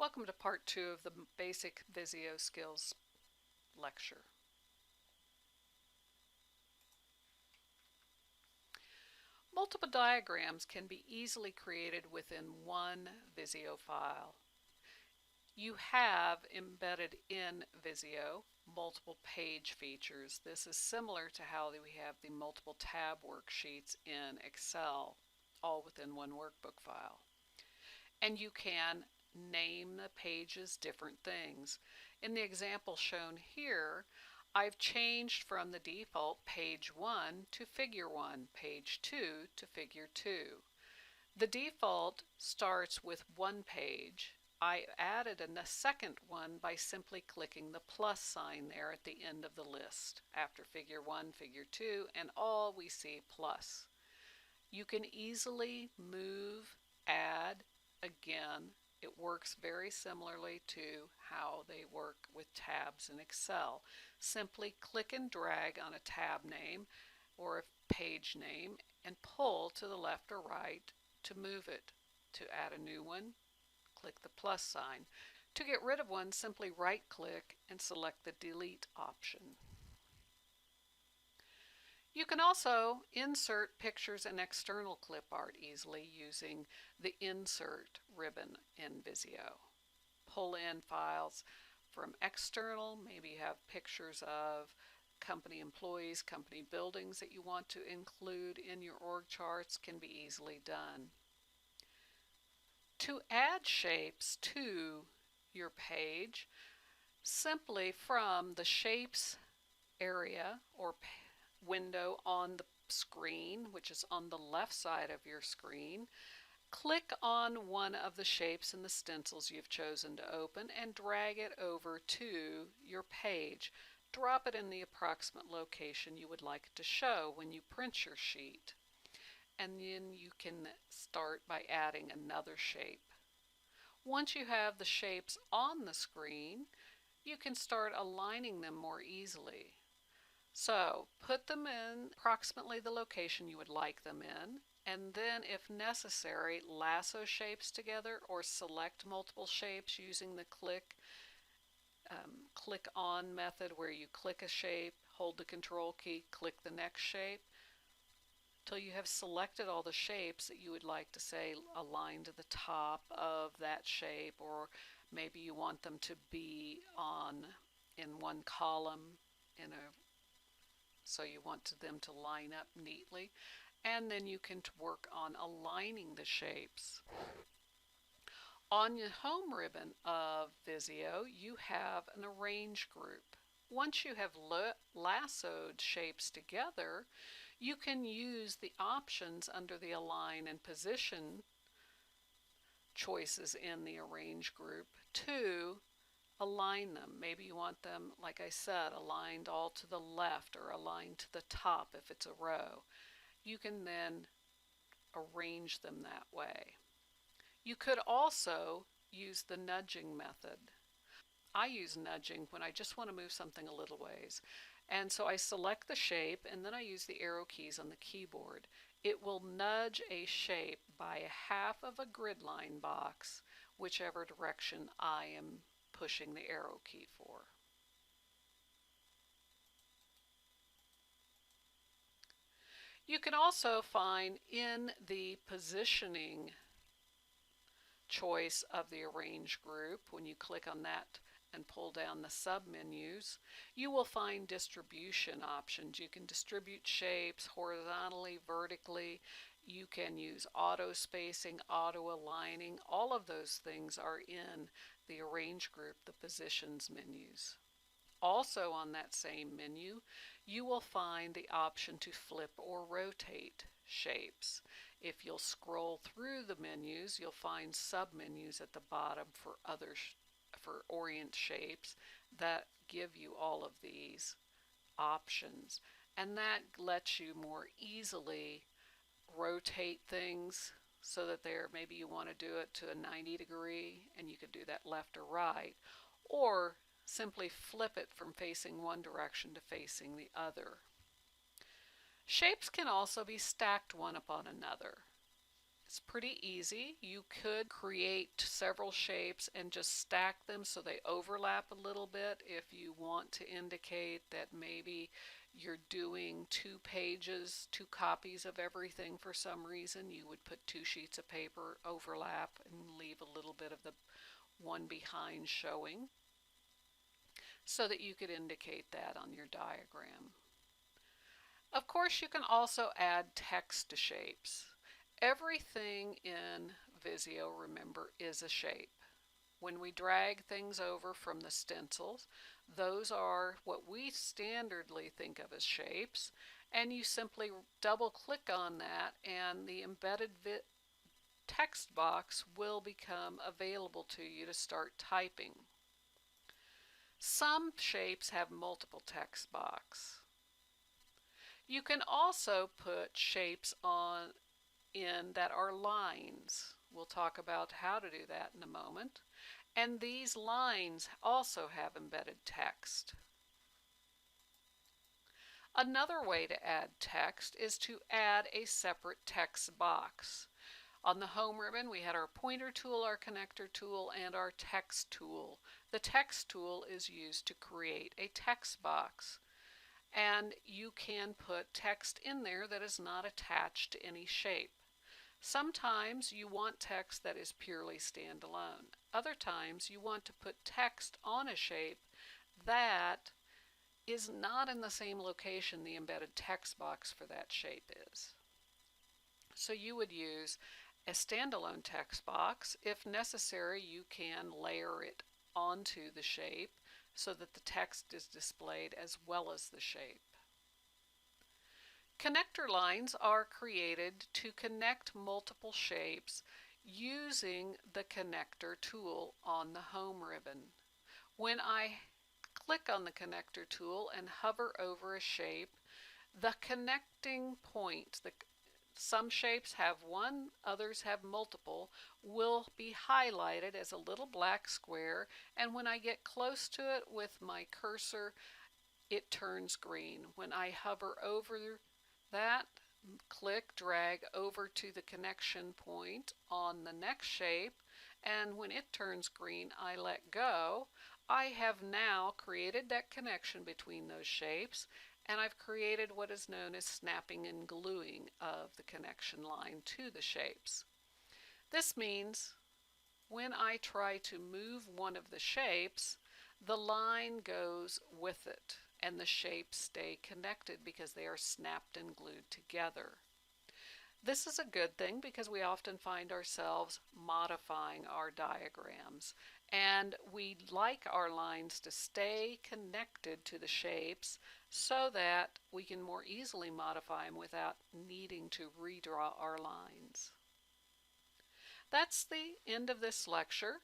Welcome to part 2 of the Basic Visio Skills lecture. Multiple diagrams can be easily created within one Visio file. You have embedded in Visio multiple page features. This is similar to how we have the multiple tab worksheets in Excel, all within one workbook file. And you can name the pages different things. In the example shown here, I've changed from the default page 1 to figure 1, page 2 to figure 2. The default starts with one page. I added a second one by simply clicking the plus sign there at the end of the list. After figure 1, figure 2, and all we see plus. You can easily move, add, again. It works very similarly to how they work with tabs in Excel. Simply click and drag on a tab name or a page name and pull to the left or right to move it. To add a new one, click the plus sign. To get rid of one, simply right-click and select the delete option. You can also insert pictures and external clip art easily using the Insert ribbon in Visio. Pull in files from external, maybe you have pictures of company employees, company buildings that you want to include in your org charts can be easily done. To add shapes to your page, simply from the Shapes area or window on the screen, which is on the left side of your screen, click on one of the shapes in the stencils you've chosen to open and drag it over to your page. Drop it in the approximate location you would like it to show when you print your sheet. And then you can start by adding another shape. Once you have the shapes on the screen, you can start aligning them more easily. So put them in approximately the location you would like them in, and then if necessary, lasso shapes together or select multiple shapes using the click on method where you click a shape, hold the control key, click the next shape, till you have selected all the shapes that you would like to say align to the top of that shape, or maybe you want them to be in one column so you want them to line up neatly, and then you can work on aligning the shapes. On your home ribbon of Visio, you have an Arrange group. Once you have lassoed shapes together, you can use the options under the Align and Position choices in the Arrange group to align them. Maybe you want them, like I said, aligned all to the left or aligned to the top if it's a row. You can then arrange them that way. You could also use the nudging method. I use nudging when I just want to move something a little ways. And so I select the shape and then I use the arrow keys on the keyboard. It will nudge a shape by a half of a grid line box, whichever direction I am pushing the arrow key for. You can also find in the positioning choice of the Arrange group, when you click on that and pull down the submenus, you will find distribution options. You can distribute shapes horizontally, vertically. You can use auto spacing, auto aligning. All of those things are in the Arrange group, the positions menus. Also on that same menu, you will find the option to flip or rotate shapes. If you'll scroll through the menus, you'll find submenus at the bottom for orient shapes that give you all of these options, and that lets you more easily rotate things so that maybe you want to do it to a 90 degree and you could do that left or right, or simply flip it from facing one direction to facing the other. Shapes can also be stacked one upon another. It's pretty easy. You could create several shapes and just stack them so they overlap a little bit if you want to indicate that maybe you're doing 2 pages, 2 copies of everything for some reason. You would put 2 sheets of paper, overlap, and leave a little bit of the one behind showing so that you could indicate that on your diagram. Of course, you can also add text to shapes. Everything in Visio, remember, is a shape. When we drag things over from the stencils, those are what we standardly think of as shapes, and you simply double click on that and the embedded text box will become available to you to start typing. Some shapes have multiple text boxes. You can also put shapes in that are lines. We'll talk about how to do that in a moment. And these lines also have embedded text. Another way to add text is to add a separate text box. On the home ribbon, we had our pointer tool, our connector tool, and our text tool. The text tool is used to create a text box. And you can put text in there that is not attached to any shape. Sometimes you want text that is purely standalone. Other times you want to put text on a shape that is not in the same location the embedded text box for that shape is. So you would use a standalone text box. If necessary, you can layer it onto the shape so that the text is displayed as well as the shape. Connector lines are created to connect multiple shapes using the connector tool on the home ribbon. When I click on the connector tool and hover over a shape, the connecting point, some shapes have one, others have multiple, will be highlighted as a little black square, and when I get close to it with my cursor, it turns green. When I hover over that, click, drag over to the connection point on the next shape, and when it turns green, I let go. I have now created that connection between those shapes, and I've created what is known as snapping and gluing of the connection line to the shapes. This means when I try to move one of the shapes, the line goes with it and the shapes stay connected because they are snapped and glued together. This is a good thing because we often find ourselves modifying our diagrams, and we like our lines to stay connected to the shapes so that we can more easily modify them without needing to redraw our lines. That's the end of this lecture.